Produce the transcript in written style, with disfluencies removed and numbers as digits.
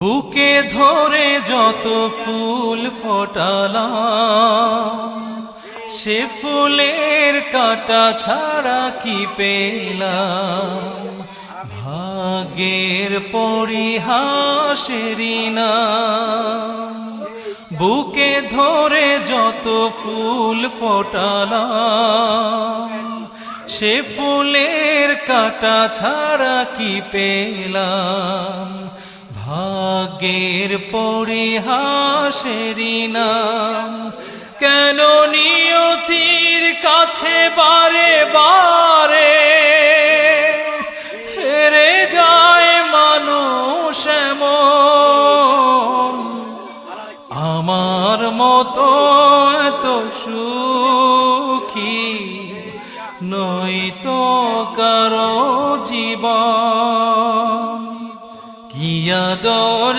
বুকে ধরে যত ফুল ফোটালাম, সে ফুলের কাঁটা ছাড়া কি পেলাম। ভাগ্যের পরিহাসেরই নাম। বুকে ধরে যত ফুল ফোটালাম, সে ফুলের কাঁটা ছাড়া কি পেলাম। ভাগ্যের পরিহাসেরই নাম। কেন নিয়তির কাছে বারে বারে হেরে যায় মানুষ এমন। আমার মতো এত সুখী নয়তো কারো জীবন। কি আদর